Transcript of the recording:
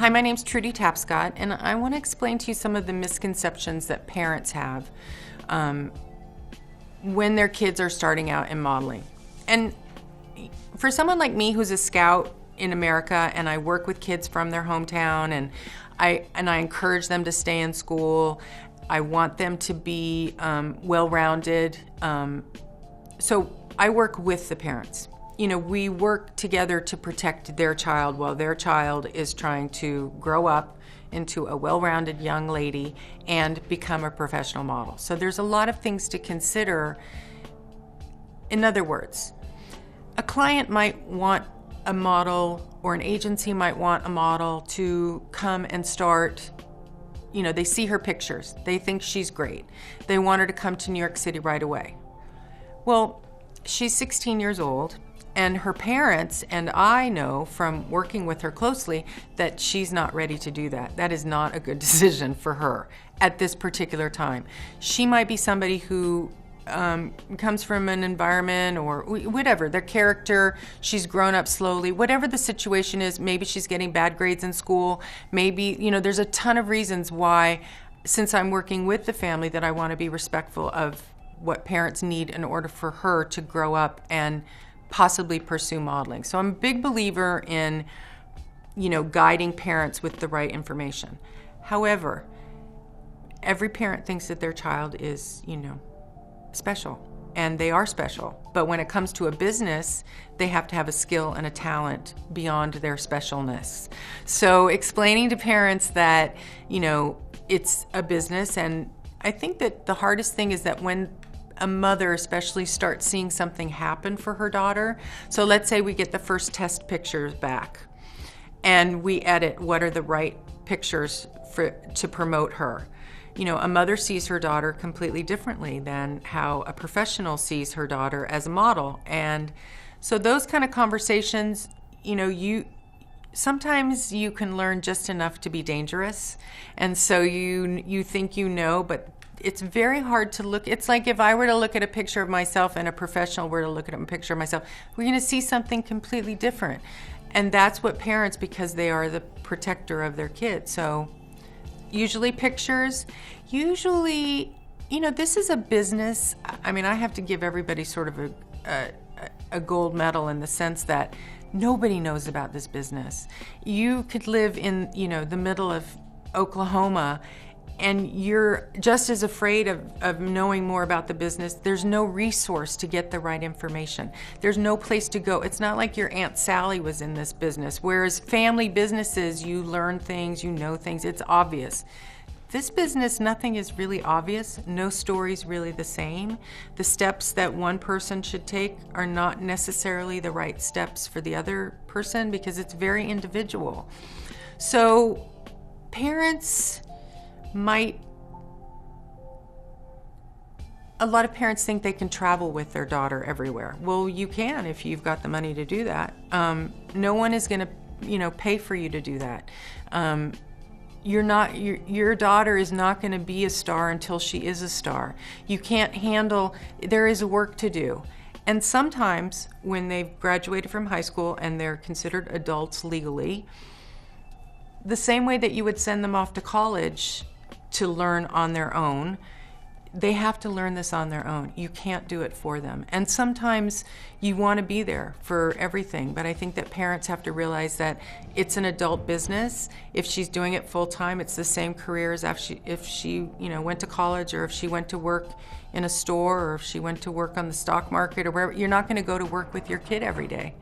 Hi, my name's Trudi Tapscott, and I want to explain to you some of the misconceptions that parents have when their kids are starting out in modeling. And for someone like me who's a scout in America, and I work with kids from their hometown, and I encourage them to stay in school, I want them to be well-rounded. So I work with the parents. You know, we work together to protect their child while their child is trying to grow up into a well-rounded young lady and become a professional model. So there's a lot of things to consider. In other words, a client might want a model, or an agency might want a model to come and start. You know, they see her pictures, they think she's great, they want her to come to New York City right away. Well, she's 16 years old, and her parents and I know from working with her closely that she's not ready to do that. That is not a good decision for her at this particular time. She might be somebody who comes from an environment or whatever, their character, she's grown up slowly, whatever the situation is. Maybe she's getting bad grades in school. Maybe, you know, there's a ton of reasons why, since I'm working with the family, that I want to be respectful of what parents need in order for her to grow up and possibly pursue modeling. So I'm a big believer in, you know, guiding parents with the right information. However, every parent thinks that their child is, you know, special, and they are special. But when it comes to a business, they have to have a skill and a talent beyond their specialness. So explaining to parents that, you know, it's a business, and I think that the hardest thing is that when a mother especially starts seeing something happen for her daughter. So let's say we get the first test pictures back and we edit what are the right pictures to promote her. You know, a mother sees her daughter completely differently than how a professional sees her daughter as a model. And so those kind of conversations, you know, sometimes you can learn just enough to be dangerous. And so you think you know, but it's very hard to look. It's like if I were to look at a picture of myself and a professional were to look at a picture of myself, we're going to see something completely different. And that's what parents, because they are the protector of their kids. So usually pictures, you know, this is a business. I mean, I have to give everybody sort of a gold medal in the sense that nobody knows about this business. You could live in, you know, the middle of Oklahoma, and you're just as afraid of knowing more about the business. There's no resource to get the right information. There's no place to go. It's not like your Aunt Sally was in this business, whereas family businesses, you learn things, you know things, it's obvious. This business, nothing is really obvious. No story's really the same. The steps that one person should take are not necessarily the right steps for the other person because it's very individual. So parents a lot of parents think they can travel with their daughter everywhere. Well, you can if you've got the money to do that. No one is going to, you know, pay for you to do that. Your daughter is not going to be a star until she is a star. You can't handle, there is work to do. And sometimes when they've graduated from high school and they're considered adults legally, the same way that you would send them off to college to learn on their own, they have to learn this on their own. You can't do it for them. And sometimes you want to be there for everything, but I think that parents have to realize that it's an adult business. If she's doing it full time, it's the same career as if she you know, went to college, or if she went to work in a store, or if she went to work on the stock market or wherever. You're not going to go to work with your kid every day.